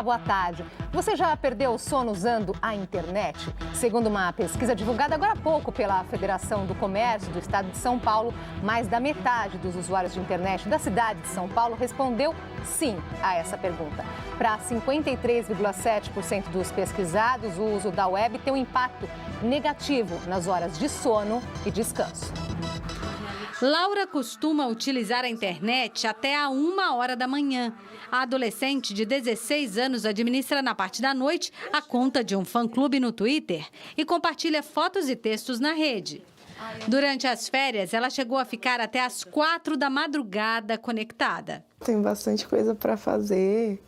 Olá, boa tarde. Você já perdeu o sono usando a internet? Segundo uma pesquisa divulgada agora há pouco pela Federação do Comércio do Estado de São Paulo, mais da metade dos usuários de internet da cidade de São Paulo respondeu sim a essa pergunta. Para 53,7% dos pesquisados, o uso da web tem um impacto negativo nas horas de sono e descanso. Laura costuma utilizar a internet até a 1h da manhã. A adolescente de 16 anos administra na parte da noite a conta de um fã-clube no Twitter e compartilha fotos e textos na rede. Durante as férias, ela chegou a ficar até as 4 da madrugada conectada. Tem bastante coisa para fazer,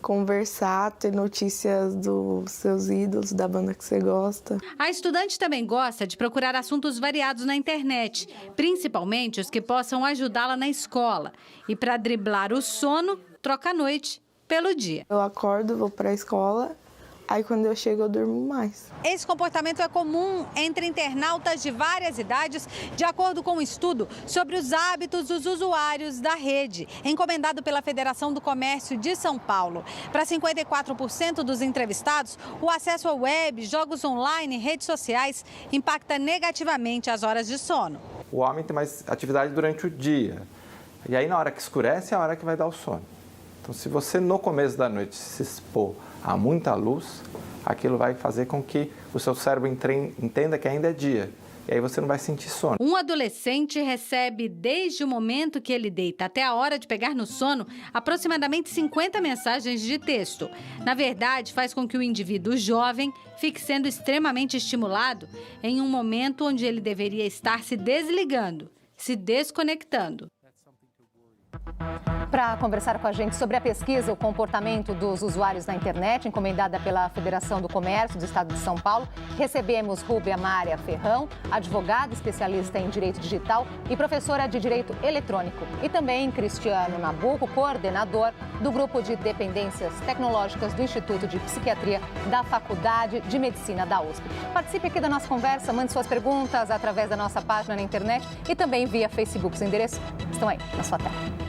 conversar, ter notícias dos seus ídolos, da banda que você gosta. A estudante também gosta de procurar assuntos variados na internet, principalmente os que possam ajudá-la na escola. E para driblar o sono, troca a noite pelo dia. Eu acordo, vou para a escola, aí quando eu chego eu durmo mais. Esse comportamento é comum entre internautas de várias idades, de acordo com um estudo sobre os hábitos dos usuários da rede, encomendado pela Federação do Comércio de São Paulo. Para 54% dos entrevistados, o acesso à web, jogos online e redes sociais impacta negativamente as horas de sono. O homem tem mais atividade durante o dia, e aí na hora que escurece é a hora que vai dar o sono. Então, se você no começo da noite se expor a muita luz, aquilo vai fazer com que o seu cérebro entenda que ainda é dia. E aí você não vai sentir sono. Um adolescente recebe, desde o momento que ele deita até a hora de pegar no sono, aproximadamente 50 mensagens de texto. Na verdade, faz com que o indivíduo jovem fique sendo extremamente estimulado em um momento onde ele deveria estar se desligando, se desconectando. Para conversar com a gente sobre a pesquisa, o comportamento dos usuários na internet, encomendada pela Federação do Comércio do Estado de São Paulo, recebemos Rúbia Mária Ferrão, advogada especialista em Direito Digital e professora de Direito Eletrônico. E também Cristiano Nabuco, coordenador do Grupo de Dependências Tecnológicas do Instituto de Psiquiatria da Faculdade de Medicina da USP. Participe aqui da nossa conversa, mande suas perguntas através da nossa página na internet e também via Facebook. Os endereços estão aí na sua tela.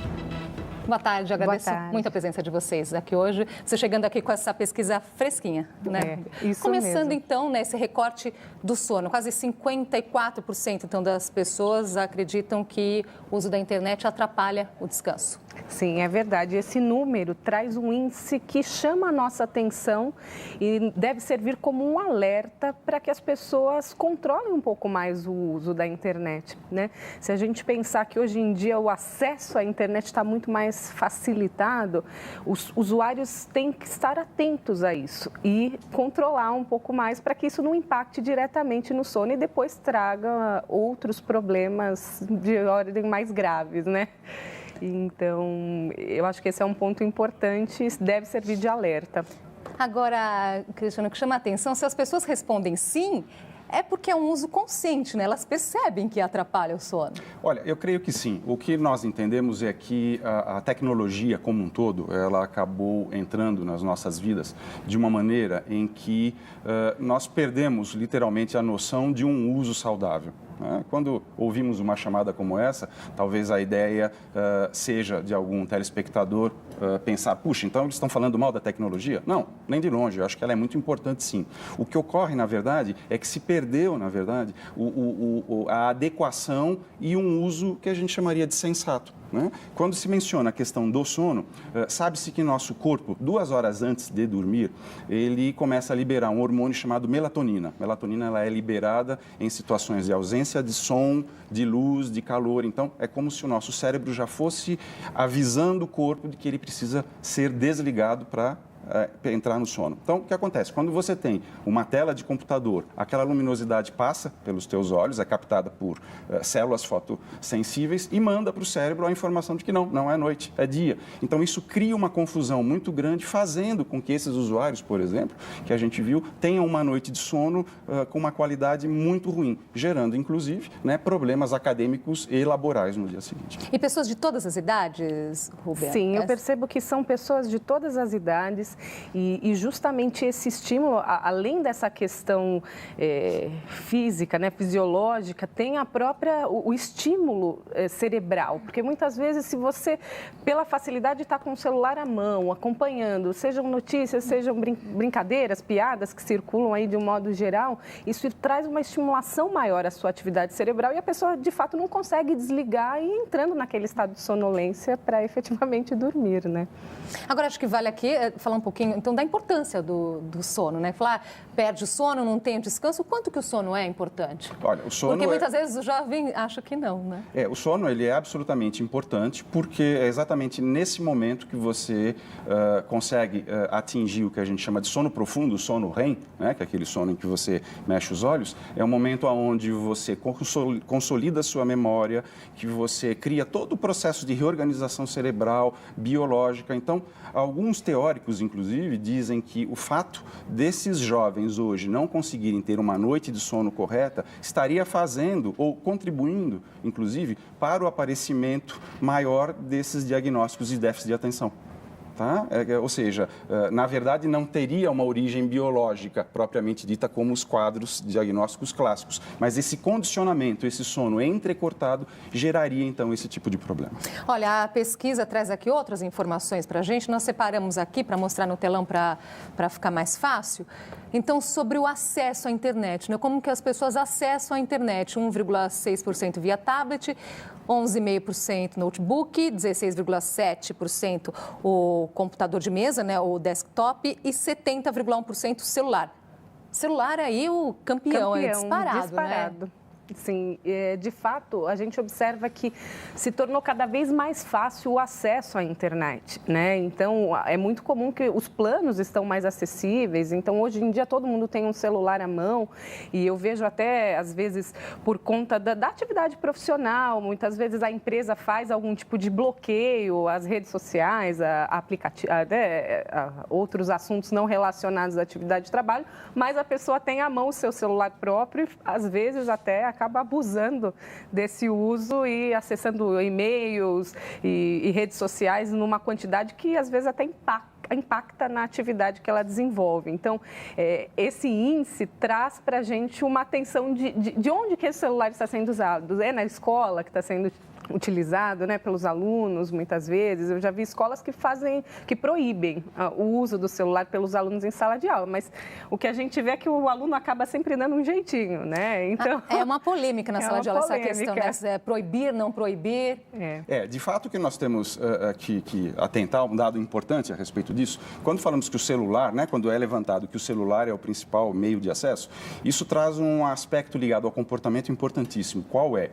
Boa tarde, agradeço muito a presença de vocês aqui hoje. Você chegando aqui com essa pesquisa fresquinha, né? Isso Começando mesmo. então, né, esse recorte do sono. Quase 54% então das pessoas acreditam que o uso da internet atrapalha o descanso. Sim, é verdade. Esse número traz um índice que chama a nossa atenção e deve servir como um alerta para que as pessoas controlem um pouco mais o uso da internet, né? Se a gente pensar que hoje em dia o acesso à internet está muito mais facilitado, os usuários têm que estar atentos a isso e controlar um pouco mais para que isso não impacte diretamente no sono e depois traga outros problemas de ordem mais graves, né? Então, eu acho que esse é um ponto importante e deve servir de alerta. Agora, Cristiano, o que chama a atenção, se as pessoas respondem sim, é porque é um uso consciente, né? Elas percebem que atrapalha o sono. Olha, eu creio que sim. O que nós entendemos é que a tecnologia como um todo, ela acabou entrando nas nossas vidas de uma maneira em que nós perdemos literalmente a noção de um uso saudável. Quando ouvimos uma chamada como essa, talvez a ideia seja de algum telespectador pensar, puxa, então eles estão falando mal da tecnologia? Não, nem de longe, eu acho que ela é muito importante sim. O que ocorre, na verdade, é que se perdeu, na verdade, a adequação e um uso que a gente chamaria de sensato. Né? Quando se menciona a questão do sono, sabe-se que nosso corpo, 2 horas antes de dormir, ele começa a liberar um hormônio chamado melatonina. Melatonina ela é liberada em situações de ausência de som, de luz, de calor. Então, é como se o nosso cérebro já fosse avisando o corpo de que ele precisa ser desligado para entrar no sono. Então, o que acontece? Quando você tem uma tela de computador, aquela luminosidade passa pelos teus olhos, é captada por células fotossensíveis e manda para o cérebro a informação de que não é noite, é dia. Então, isso cria uma confusão muito grande, fazendo com que esses usuários, por exemplo, que a gente viu, tenham uma noite de sono com uma qualidade muito ruim, gerando, inclusive, problemas acadêmicos e laborais no dia seguinte. E pessoas de todas as idades, Rúbia? Sim, eu percebo que são pessoas de todas as idades, celulares e justamente esse estímulo, além dessa questão física, né, fisiológica, tem o estímulo cerebral, porque muitas vezes se você, pela facilidade de estar com o celular à mão, acompanhando, sejam notícias, sejam brincadeiras, piadas que circulam aí de um modo geral, isso traz uma estimulação maior à sua atividade cerebral e a pessoa, de fato, não consegue desligar e ir entrando naquele estado de sonolência para efetivamente dormir, né? Agora, acho que vale aqui falar um pouquinho, então, da importância do sono, né? Falar, perde o sono, não tem descanso, o quanto que o sono é importante? Olha, o sono porque muitas vezes o jovem acha que não, né? O sono, ele é absolutamente importante porque é exatamente nesse momento que você consegue atingir o que a gente chama de sono profundo, sono REM, né? Que é aquele sono em que você mexe os olhos, é um momento onde você consolida a sua memória, que você cria todo o processo de reorganização cerebral, biológica. Então, alguns teóricos, inclusive, dizem que o fato desses jovens hoje não conseguirem ter uma noite de sono correta estaria fazendo ou contribuindo, inclusive, para o aparecimento maior desses diagnósticos de déficit de atenção. Tá? Ou seja, na verdade, não teria uma origem biológica propriamente dita como os quadros diagnósticos clássicos, mas esse condicionamento, esse sono entrecortado, geraria, então, esse tipo de problema. Olha, a pesquisa traz aqui outras informações para a gente, nós separamos aqui para mostrar no telão para ficar mais fácil. Então, sobre o acesso à internet, né? Como que as pessoas acessam a internet? 1,6% via tablet, 11,5% notebook, 16,7% o computador de mesa, né, o desktop, e 70,1% celular. Celular aí o campeão é disparado, né? Sim, de fato, a gente observa que se tornou cada vez mais fácil o acesso à internet, né? Então, é muito comum que os planos estão mais acessíveis. Então, hoje em dia, todo mundo tem um celular à mão e eu vejo até, às vezes, por conta da atividade profissional, muitas vezes a empresa faz algum tipo de bloqueio às redes sociais, a outros assuntos não relacionados à atividade de trabalho, mas a pessoa tem à mão o seu celular próprio e, às vezes, até acaba abusando desse uso e acessando e-mails e redes sociais numa quantidade que às vezes até impacta na atividade que ela desenvolve. Então, esse índice traz para a gente uma atenção de onde que esse celular está sendo usado. É na escola que está sendo utilizado, né, pelos alunos, muitas vezes. Eu já vi escolas que proíbem o uso do celular pelos alunos em sala de aula, mas o que a gente vê é que o aluno acaba sempre dando um jeitinho, né? Então, é uma polêmica na sala de aula essa questão, né? Proibir, não proibir. De fato, o que nós temos que atentar, um dado importante a respeito disso, quando falamos que o celular, né, quando é levantado que o celular é o principal meio de acesso, isso traz um aspecto ligado ao comportamento importantíssimo. Qual é?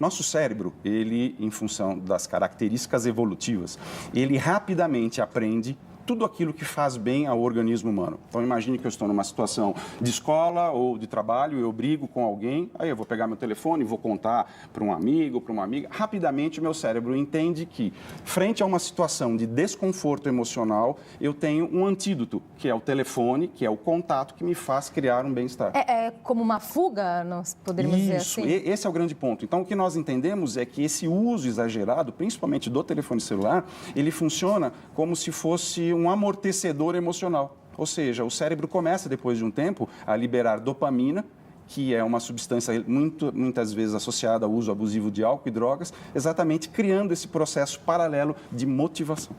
Nosso cérebro, ele, em função das características evolutivas, ele rapidamente aprende tudo aquilo que faz bem ao organismo humano. Então, imagine que eu estou numa situação de escola ou de trabalho, eu brigo com alguém, aí eu vou pegar meu telefone e vou contar para um amigo, para uma amiga. Rapidamente, o meu cérebro entende que, frente a uma situação de desconforto emocional, eu tenho um antídoto, que é o telefone, que é o contato que me faz criar um bem-estar. É como uma fuga, nós poderíamos dizer assim? Isso, esse é o grande ponto. Então, o que nós entendemos é que esse uso exagerado, principalmente do telefone celular, ele funciona como se fosse um amortecedor emocional. Ou seja, o cérebro começa, depois de um tempo, a liberar dopamina, que é uma substância muitas vezes associada ao uso abusivo de álcool e drogas, exatamente criando esse processo paralelo de motivação.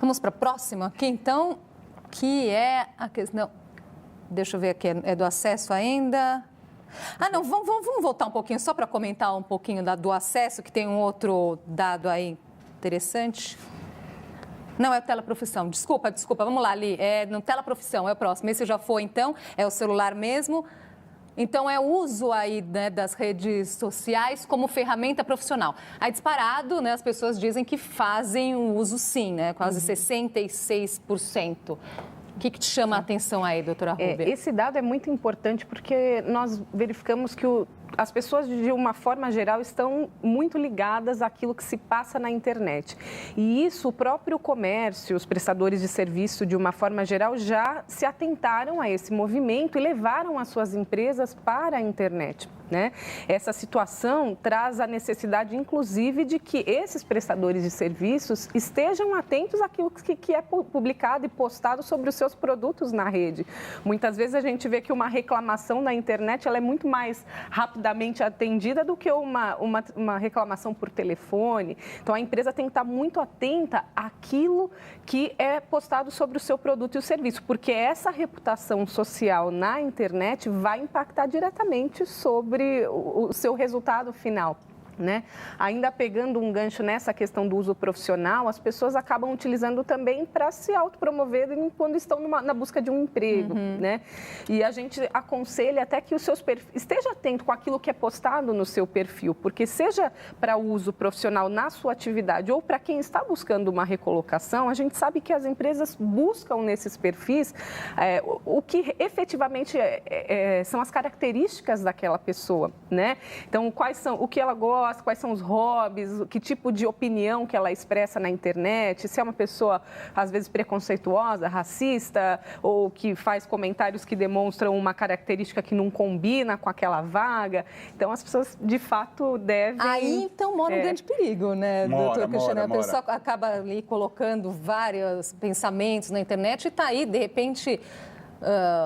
Vamos para a próxima aqui, então, que é a questão... Deixa eu ver aqui, é do acesso ainda... não, vamos voltar um pouquinho, só para comentar um pouquinho do acesso, que tem um outro dado aí interessante. Não, é o teleprofissão. Desculpa, vamos lá, Ali. No teleprofissão, é o próximo. Esse já foi, então, é o celular mesmo. Então, é o uso aí, né, das redes sociais como ferramenta profissional. Aí, disparado, né, as pessoas dizem que fazem o uso sim, né? Quase 66%. O que te chama a atenção aí, doutora Rúbia? Esse dado é muito importante porque nós verificamos que as pessoas, de uma forma geral, estão muito ligadas àquilo que se passa na internet. E isso, o próprio comércio, os prestadores de serviço, de uma forma geral, já se atentaram a esse movimento e levaram as suas empresas para a internet. Né? Essa situação traz a necessidade, inclusive, de que esses prestadores de serviços estejam atentos àquilo que é publicado e postado sobre os seus produtos na rede. Muitas vezes a gente vê que uma reclamação na internet ela é muito mais rapidamente atendida do que uma reclamação por telefone. Então, a empresa tem que estar muito atenta àquilo que é postado sobre o seu produto e o serviço, porque essa reputação social na internet vai impactar diretamente sobre o seu resultado final. Né? Ainda pegando um gancho nessa questão do uso profissional, as pessoas acabam utilizando também para se autopromoverem quando estão na busca de um emprego. Né? E a gente aconselha até que os seus esteja atento com aquilo que é postado no seu perfil, porque seja para uso profissional na sua atividade ou para quem está buscando uma recolocação, a gente sabe que as empresas buscam nesses perfis o que efetivamente são as características daquela pessoa. Né? Então, o que ela gosta, quais são os hobbies, que tipo de opinião que ela expressa na internet, se é uma pessoa, às vezes, preconceituosa, racista, ou que faz comentários que demonstram uma característica que não combina com aquela vaga. Então, as pessoas, de fato, devem... Aí, então, mora um grande perigo, né, doutor Cristiano? A pessoa acaba ali colocando vários pensamentos na internet e está aí, de repente...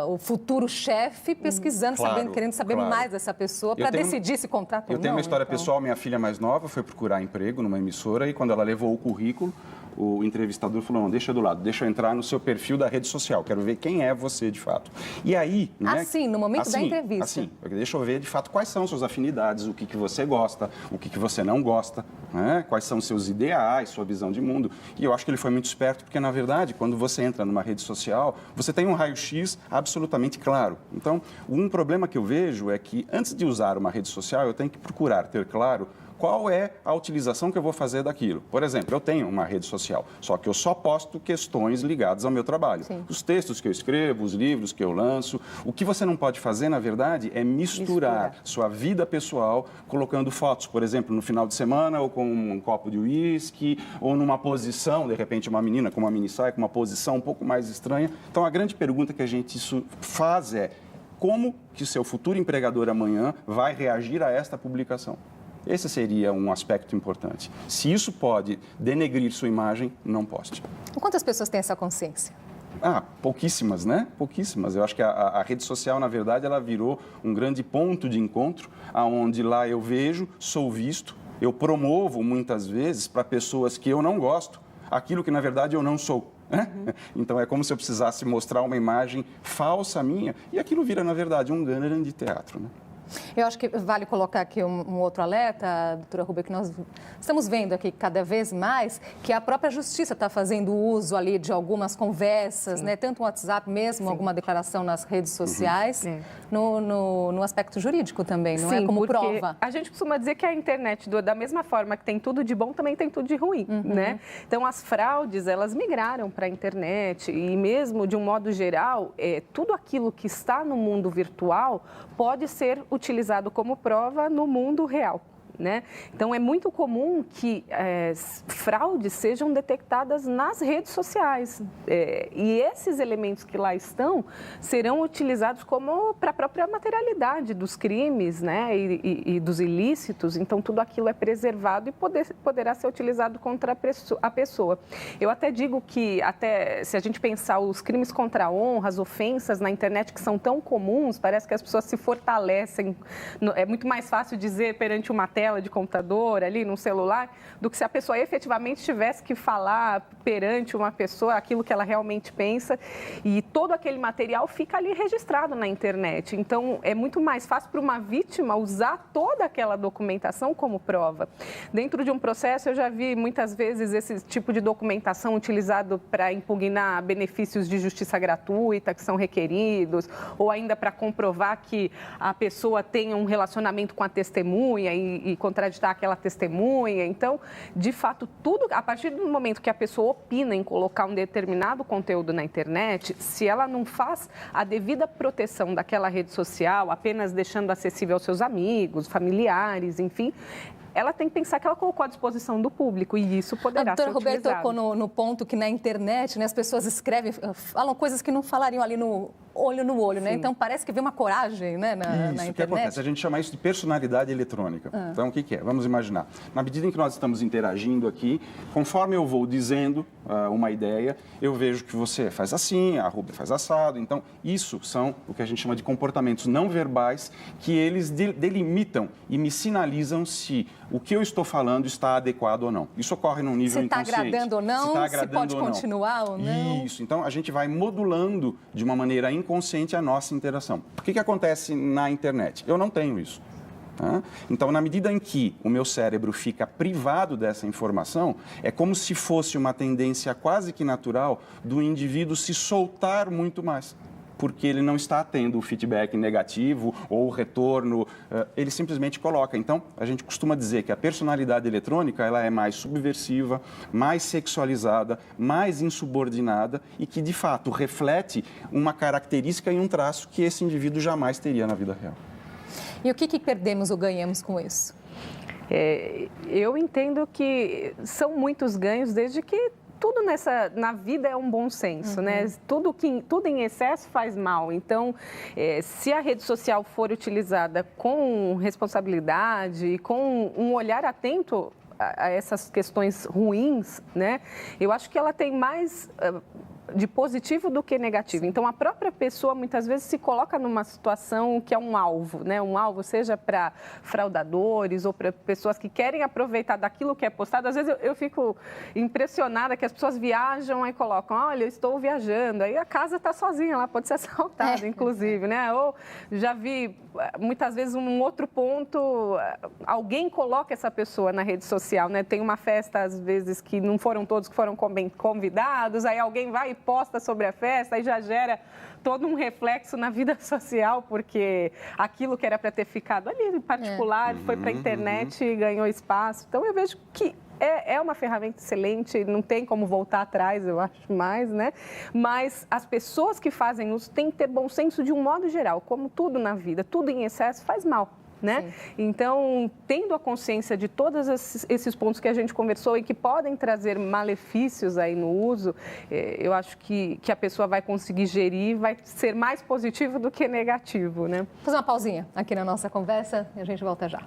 o futuro chefe pesquisando, querendo saber mais dessa pessoa para decidir se contrata ou não. Eu tenho uma história pessoal, minha filha mais nova foi procurar emprego numa emissora e quando ela levou o currículo, o entrevistador falou, não, deixa do lado, deixa eu entrar no seu perfil da rede social, quero ver quem é você de fato. E aí... Assim, no momento da entrevista. Assim, deixa eu ver de fato quais são suas afinidades, o que você gosta, o que você não gosta, né? Quais são seus ideais, sua visão de mundo. E eu acho que ele foi muito esperto, porque na verdade, quando você entra numa rede social, você tem um raio-x absolutamente claro. Então, um problema que eu vejo é que antes de usar uma rede social, eu tenho que procurar ter claro qual é a utilização que eu vou fazer daquilo. Por exemplo, eu tenho uma rede social, só que eu só posto questões ligadas ao meu trabalho. Sim. Os textos que eu escrevo, os livros que eu lanço. O que você não pode fazer, na verdade, é misturar sua vida pessoal colocando fotos, por exemplo, no final de semana ou com um copo de uísque ou numa posição, de repente, uma menina com uma minissaia, com uma posição um pouco mais estranha. Então, a grande pergunta que a gente faz é como que o seu futuro empregador amanhã vai reagir a esta publicação? Esse seria um aspecto importante. Se isso pode denegrir sua imagem, não poste. Quantas pessoas têm essa consciência? Pouquíssimas, né? Pouquíssimas. Eu acho que a rede social, na verdade, ela virou um grande ponto de encontro, onde lá eu vejo, sou visto, eu promovo muitas vezes para pessoas que eu não gosto, aquilo que, na verdade, eu não sou. Então, é como se eu precisasse mostrar uma imagem falsa minha e aquilo vira, na verdade, um grande teatro, né? Eu acho que vale colocar aqui um outro alerta, doutora Rubia, que nós estamos vendo aqui cada vez mais que a própria justiça está fazendo uso ali de algumas conversas, né? Tanto no WhatsApp mesmo, alguma declaração nas redes sociais, no aspecto jurídico também, não é? Como prova. A gente costuma dizer que a internet, da mesma forma que tem tudo de bom, também tem tudo de ruim, né? Então, as fraudes, elas migraram para a internet e mesmo, de um modo geral, tudo aquilo que está no mundo virtual pode ser utilizado como prova no mundo real. Né? Então, é muito comum que fraudes sejam detectadas nas redes sociais. E esses elementos que lá estão serão utilizados como para a própria materialidade dos crimes, né? e dos ilícitos. Então, tudo aquilo é preservado e poderá ser utilizado contra a pessoa. Eu até digo que, se a gente pensar os crimes contra a honra, as ofensas na internet que são tão comuns, parece que as pessoas se fortalecem. É muito mais fácil dizer perante uma tela de computador, ali no celular, do que se a pessoa efetivamente tivesse que falar perante uma pessoa aquilo que ela realmente pensa, e todo aquele material fica ali registrado na internet. Então, é muito mais fácil para uma vítima usar toda aquela documentação como prova. Dentro de um processo, eu já vi muitas vezes esse tipo de documentação utilizado para impugnar benefícios de justiça gratuita que são requeridos, ou ainda para comprovar que a pessoa tem um relacionamento com a testemunha e que contraditar aquela testemunha. Então, de fato, tudo, a partir do momento que a pessoa opina em colocar um determinado conteúdo na internet, se ela não faz a devida proteção daquela rede social, apenas deixando acessível aos seus amigos, familiares, enfim, ela tem que pensar que ela colocou à disposição do público e isso poderá ser utilizado. A doutora Roberta tocou no ponto que na internet, né, as pessoas escrevem, falam coisas que não falariam ali no olho, né? Então parece que vem uma coragem, né, na internet. Isso que acontece, a gente chama isso de personalidade eletrônica. Então, o que é? Vamos imaginar. Na medida em que nós estamos interagindo aqui, conforme eu vou dizendo uma ideia, eu vejo que você faz assim, a Rubia faz assado. Então, isso são o que a gente chama de comportamentos não verbais, que eles delimitam e me sinalizam se o que eu estou falando está adequado ou não. Isso ocorre num nível inconsciente. Se está agradando ou não, se pode continuar ou não. Isso. Então, a gente vai modulando de uma maneira inconsciente a nossa interação. O que acontece na internet? Eu não tenho isso. Tá? Então, na medida em que o meu cérebro fica privado dessa informação, é como se fosse uma tendência quase que natural do indivíduo se soltar muito mais, porque ele não está tendo o feedback negativo ou o retorno, ele simplesmente coloca. Então, a gente costuma dizer que a personalidade eletrônica ela é mais subversiva, mais sexualizada, mais insubordinada e que, de fato, reflete uma característica e um traço que esse indivíduo jamais teria na vida real. E o que perdemos ou ganhamos com isso? Eu entendo que são muitos ganhos, desde que tudo na vida é um bom senso, né? Tudo em excesso faz mal. Então, se a rede social for utilizada com responsabilidade, com um olhar atento a essas questões ruins, né? Eu acho que ela tem mais de positivo do que negativo. Então, a própria pessoa, muitas vezes, se coloca numa situação que é um alvo, né? Um alvo, seja para fraudadores ou para pessoas que querem aproveitar daquilo que é postado. Às vezes, eu fico impressionada que as pessoas viajam e colocam, olha, eu estou viajando. Aí a casa está sozinha, ela pode ser assaltada, inclusive, né? Ou já vi, muitas vezes, um outro ponto, alguém coloca essa pessoa na rede social, né? Tem uma festa, às vezes, que não foram todos que foram convidados, aí alguém vai e posta sobre a festa, aí já gera todo um reflexo na vida social, porque aquilo que era para ter ficado ali em particular foi para a internet e ganhou espaço. Então, eu vejo que é uma ferramenta excelente, não tem como voltar atrás, eu acho mais, né? Mas as pessoas que fazem uso têm que ter bom senso de um modo geral, como tudo na vida, tudo em excesso faz mal. Né? Então, tendo a consciência de todos esses pontos que a gente conversou e que podem trazer malefícios aí no uso, eu acho que a pessoa vai conseguir gerir, vai ser mais positivo do que negativo, né? Vou fazer uma pausinha aqui na nossa conversa e a gente volta já.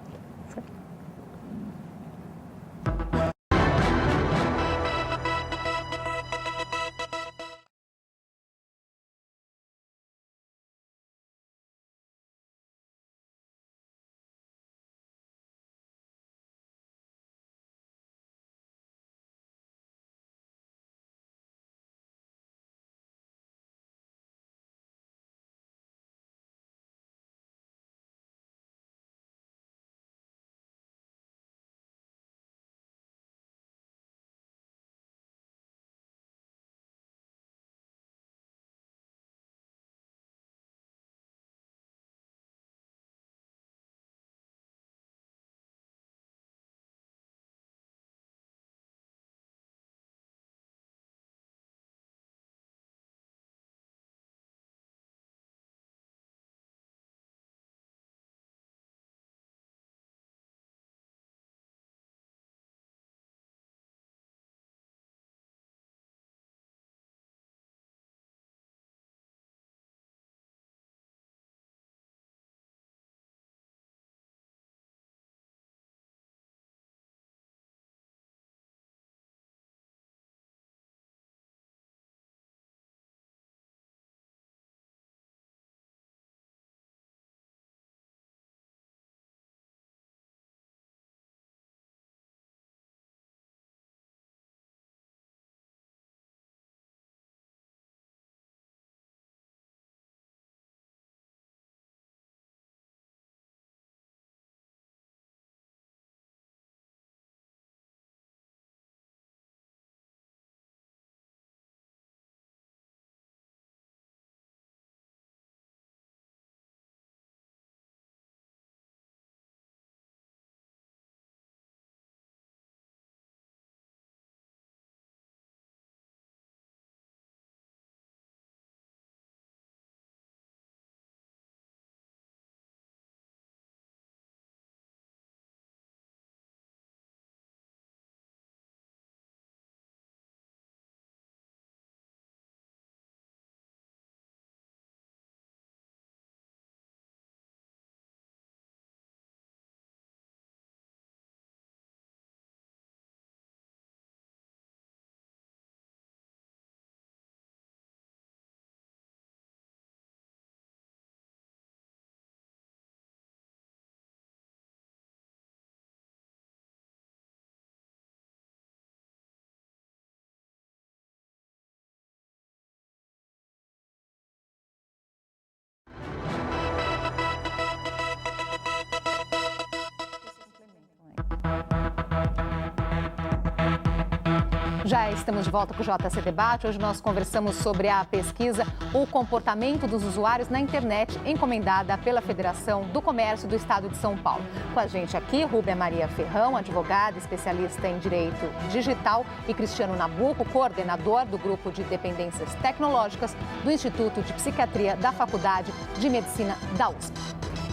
Já estamos de volta com o JC Debate. Hoje nós conversamos sobre a pesquisa O Comportamento dos Usuários na Internet, encomendada pela Federação do Comércio do Estado de São Paulo. Com a gente aqui, Rúbia Maria Ferrão, advogada, especialista em Direito Digital, e Cristiano Nabuco, coordenador do Grupo de Dependências Tecnológicas do Instituto de Psiquiatria da Faculdade de Medicina da USP.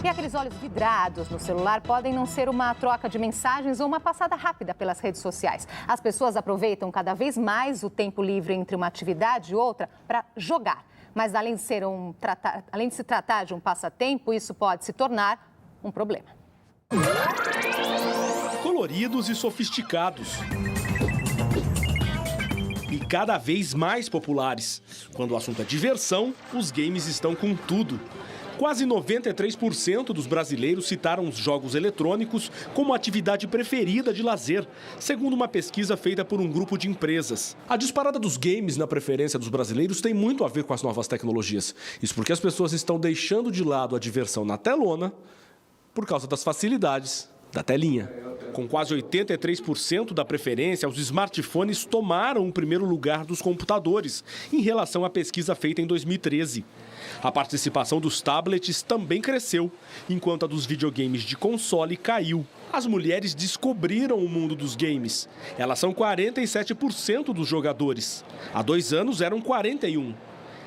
E aqueles olhos vidrados no celular podem não ser uma troca de mensagens ou uma passada rápida pelas redes sociais. As pessoas aproveitam cada vez mais o tempo livre entre uma atividade e outra para jogar. Mas além de se tratar de um passatempo, isso pode se tornar um problema. Coloridos e sofisticados. E cada vez mais populares. Quando o assunto é diversão, os games estão com tudo. Quase 93% dos brasileiros citaram os jogos eletrônicos como a atividade preferida de lazer, segundo uma pesquisa feita por um grupo de empresas. A disparada dos games na preferência dos brasileiros tem muito a ver com as novas tecnologias. Isso porque as pessoas estão deixando de lado a diversão na telona por causa das facilidades da telinha. Com quase 83% da preferência, os smartphones tomaram o primeiro lugar dos computadores em relação à pesquisa feita em 2013. A participação dos tablets também cresceu, enquanto a dos videogames de console caiu. As mulheres descobriram o mundo dos games. Elas são 47% dos jogadores. Há 2 anos eram 41%.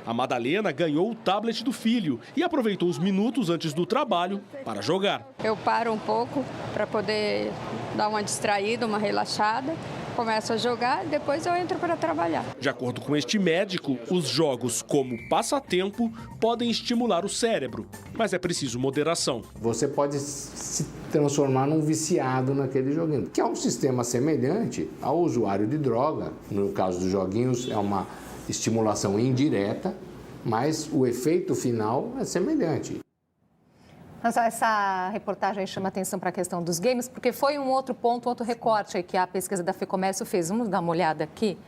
A Madalena ganhou o tablet do filho e aproveitou os minutos antes do trabalho para jogar. Eu paro um pouco para poder dar uma distraída, uma relaxada. Começo a jogar, depois eu entro para trabalhar. De acordo com este médico, os jogos como passatempo podem estimular o cérebro, mas é preciso moderação. Você pode se transformar num viciado naquele joguinho, que é um sistema semelhante ao usuário de droga. No caso dos joguinhos, é uma estimulação indireta, mas o efeito final é semelhante. Essa reportagem chama atenção para a questão dos games, porque foi um outro ponto, outro recorte aí que a pesquisa da FEComércio fez. Vamos dar uma olhada aqui.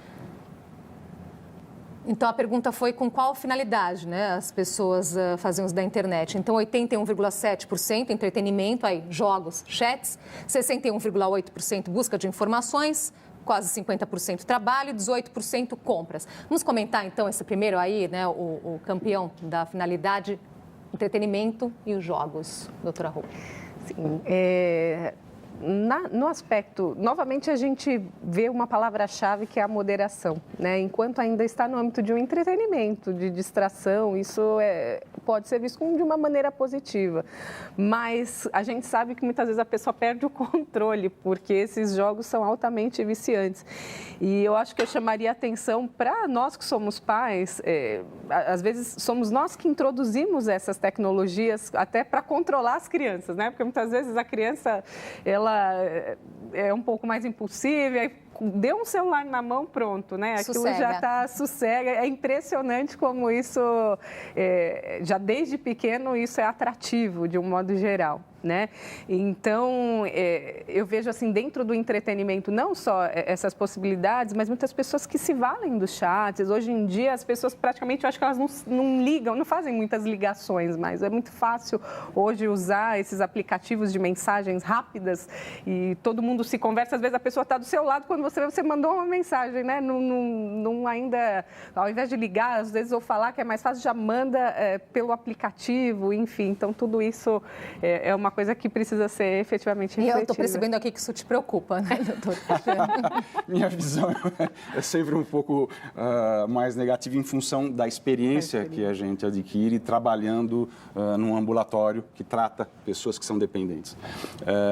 Então, a pergunta foi com qual finalidade, né, as pessoas faziam uso da internet. Então, 81,7% entretenimento, aí, jogos, chats, 61,8% busca de informações, quase 50% trabalho, 18% compras. Vamos comentar, então, esse primeiro aí, né, o campeão da finalidade, entretenimento e os jogos, doutora Rô. Sim, no aspecto, novamente a gente vê uma palavra-chave que é a moderação, né? Enquanto ainda está no âmbito de um entretenimento, de distração, isso pode ser visto de uma maneira positiva, mas a gente sabe que muitas vezes a pessoa perde o controle, porque esses jogos são altamente viciantes. E eu acho que eu chamaria atenção para nós que somos pais, às vezes somos nós que introduzimos essas tecnologias até para controlar as crianças, né? Porque muitas vezes a criança, ela é um pouco mais impulsiva, aí deu um celular na mão, pronto, né? Aquilo sossega. já está sossega. É impressionante como isso, já desde pequeno, isso é atrativo, de um modo geral, né? Então, eu vejo assim, dentro do entretenimento, não só essas possibilidades, mas muitas pessoas que se valem dos chats. Hoje em dia, as pessoas praticamente, eu acho que elas não ligam, não fazem muitas ligações mais. É muito fácil hoje usar esses aplicativos de mensagens rápidas e todo mundo se conversa. Às vezes a pessoa está do seu lado, quando você mandou uma mensagem, né? Não ainda, ao invés de ligar, às vezes, ou falar que é mais fácil, já manda pelo aplicativo, enfim. Então, tudo isso é uma coisa que precisa ser efetivamente refletida. E eu estou percebendo aqui que isso te preocupa, né, doutor? Minha visão é sempre um pouco mais negativa em função da experiência que a gente adquire trabalhando num ambulatório que trata pessoas que são dependentes.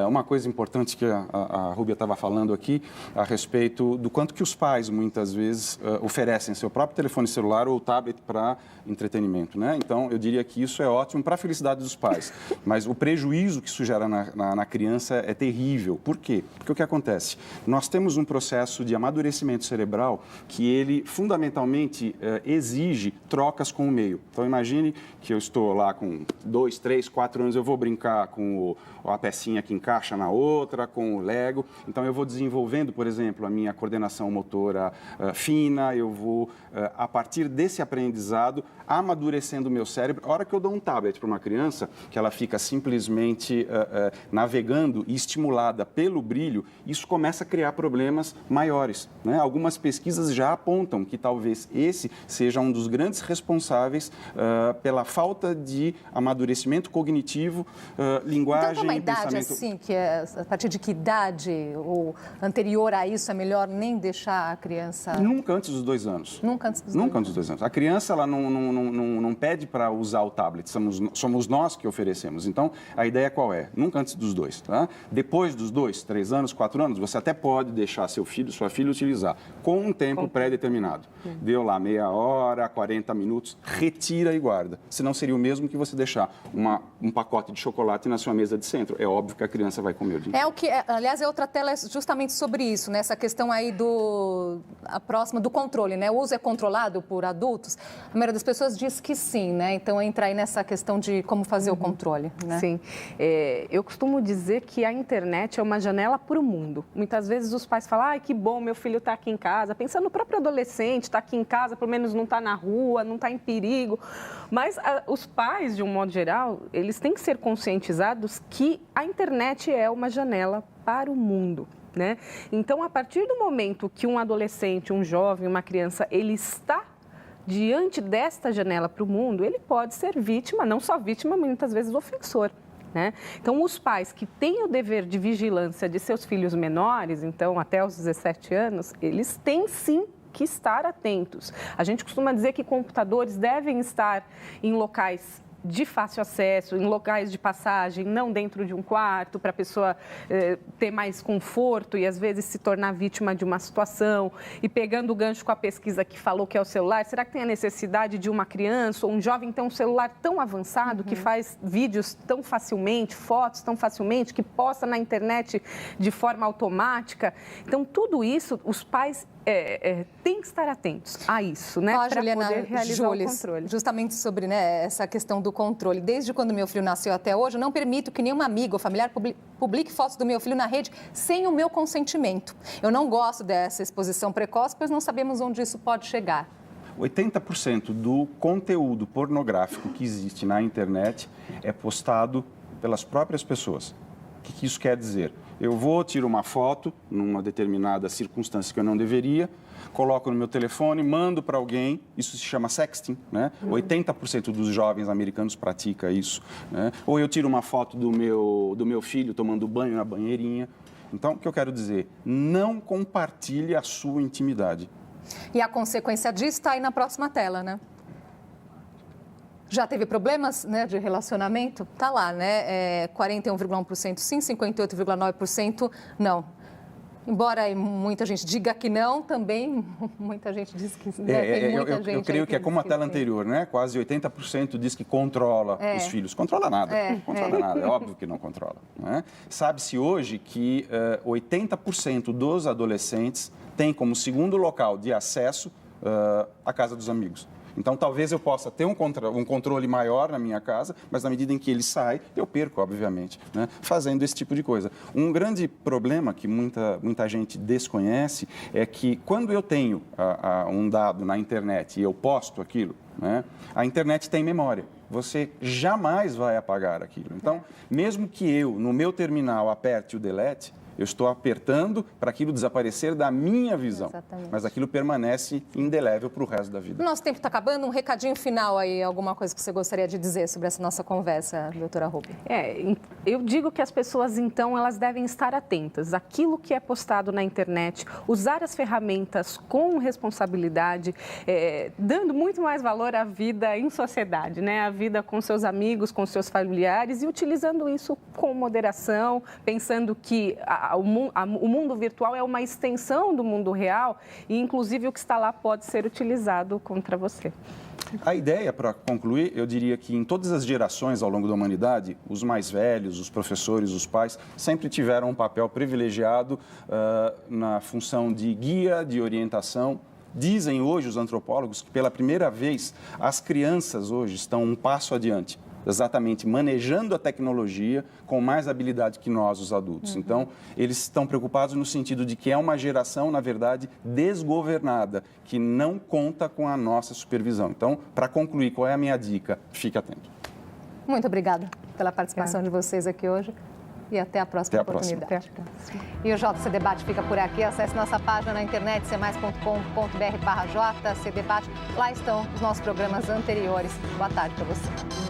Uma coisa importante que a Rúbia estava falando aqui a respeito do quanto que os pais, muitas vezes, oferecem seu próprio telefone celular ou tablet para entretenimento, né? Então, eu diria que isso é ótimo para a felicidade dos pais, mas o prejuízo que isso gera na criança é terrível. Por quê? Porque o que acontece? Nós temos um processo de amadurecimento cerebral que ele, fundamentalmente, exige trocas com o meio. Então, imagine que eu estou lá com 2, 3, 4 anos, eu vou brincar com a pecinha que encaixa na outra, com o Lego. Então, eu vou desenvolvendo, por exemplo, a minha coordenação motora fina, eu vou, a partir desse aprendizado, amadurecendo o meu cérebro. A hora que eu dou um tablet para uma criança, que ela fica simplesmente excessivamente navegando e estimulada pelo brilho, isso começa a criar problemas maiores, né? Algumas pesquisas já apontam que talvez esse seja um dos grandes responsáveis pela falta de amadurecimento cognitivo, linguagem, então, tem uma idade pensamento... assim, que a partir de que idade ou anterior a isso é melhor nem deixar a criança... Nunca antes dos 2 anos. Nunca antes dos Nunca antes dos 2 anos. A criança ela não pede para usar o tablet, somos nós que oferecemos. Então, a ideia qual é? Nunca antes dos 2, tá? Depois dos 2, 3 anos, 4 anos, você até pode deixar seu filho, sua filha utilizar com um tempo pré-determinado. Deu lá meia hora, 40 minutos, retira e guarda. Senão seria o mesmo que você deixar um pacote de chocolate na sua mesa de centro. É óbvio que a criança vai comer o dia. Aliás, a outra tela é justamente sobre isso, né? Essa questão aí a próxima do controle, né? O uso é controlado por adultos? A maioria das pessoas diz que sim, né? Então entra aí nessa questão de como fazer o controle, né? Sim. Eu costumo dizer que a internet é uma janela para o mundo. Muitas vezes os pais falam, ai, que bom, meu filho está aqui em casa. Pensando no próprio adolescente, está aqui em casa, pelo menos não está na rua, não está em perigo. Mas os pais, de um modo geral, eles têm que ser conscientizados que a internet é uma janela para o mundo, né? Então, a partir do momento que um adolescente, um jovem, uma criança, ele está diante desta janela para o mundo, ele pode ser vítima, não só vítima, mas muitas vezes ofensor, né? Então, os pais que têm o dever de vigilância de seus filhos menores, então até os 17 anos, eles têm sim que estar atentos. A gente costuma dizer que computadores devem estar em locais de fácil acesso, em locais de passagem, não dentro de um quarto, para a pessoa ter mais conforto e, às vezes, se tornar vítima de uma situação. E pegando o gancho com a pesquisa que falou que é o celular, será que tem a necessidade de uma criança ou um jovem ter um celular tão avançado, que faz vídeos tão facilmente, fotos tão facilmente, que posta na internet de forma automática? Então, tudo isso, os pais têm que estar atentos a isso, né? Para poder realizar o controle. Justamente sobre, né, essa questão do controle. Desde quando meu filho nasceu até hoje, eu não permito que nenhum amigo ou familiar publique fotos do meu filho na rede sem o meu consentimento. Eu não gosto dessa exposição precoce, pois não sabemos onde isso pode chegar. 80% do conteúdo pornográfico que existe na internet é postado pelas próprias pessoas. O que isso quer dizer? Eu tiro uma foto numa determinada circunstância que eu não deveria, coloco no meu telefone, mando para alguém, isso se chama sexting, né? 80% dos jovens americanos pratica isso, né? Ou eu tiro uma foto do meu filho tomando banho na banheirinha. Então, o que eu quero dizer? Não compartilhe a sua intimidade. E a consequência disso está aí na próxima tela, né? Já teve problemas, né, de relacionamento? Tá lá, né? 41,1% sim, 58,9% não. Embora muita gente diga que não, também muita gente diz que sim. Eu creio que é como a tela anterior, né? Quase 80% diz que controla os filhos. Controla nada, nada. É óbvio que não controla, né? Sabe-se hoje que 80% dos adolescentes têm como segundo local de acesso a casa dos amigos. Então, talvez eu possa ter um controle maior na minha casa, mas na medida em que ele sai, eu perco, obviamente, né, fazendo esse tipo de coisa. Um grande problema que muita gente desconhece é que quando eu tenho um dado na internet e eu posto aquilo, né, a internet tem memória. Você jamais vai apagar aquilo. Então, mesmo que eu, no meu terminal, aperte o delete, eu estou apertando para aquilo desaparecer da minha visão. Exatamente. Mas aquilo permanece indelével para o resto da vida. Nosso tempo está acabando. Um recadinho final aí, alguma coisa que você gostaria de dizer sobre essa nossa conversa, doutora Ruby? Eu digo que as pessoas, então, elas devem estar atentas àquilo que é postado na internet, usar as ferramentas com responsabilidade, dando muito mais valor à vida em sociedade, né? A vida com seus amigos, com seus familiares e utilizando isso com moderação, pensando que o mundo virtual é uma extensão do mundo real e, inclusive, o que está lá pode ser utilizado contra você. A ideia, para concluir, eu diria que em todas as gerações ao longo da humanidade, os mais velhos, os professores, os pais, sempre tiveram um papel privilegiado na função de guia, de orientação. Dizem hoje os antropólogos que, pela primeira vez, as crianças hoje estão um passo adiante. Exatamente, manejando a tecnologia com mais habilidade que nós, os adultos. Então, eles estão preocupados no sentido de que é uma geração, na verdade, desgovernada, que não conta com a nossa supervisão. Então, para concluir, qual é a minha dica? Fique atento. Muito obrigada. pela participação de vocês aqui hoje. E até a próxima oportunidade. E o JC Debate fica por aqui. Acesse nossa página na internet, cmais.com.br/JC Debate. Lá estão os nossos programas anteriores. Boa tarde para você.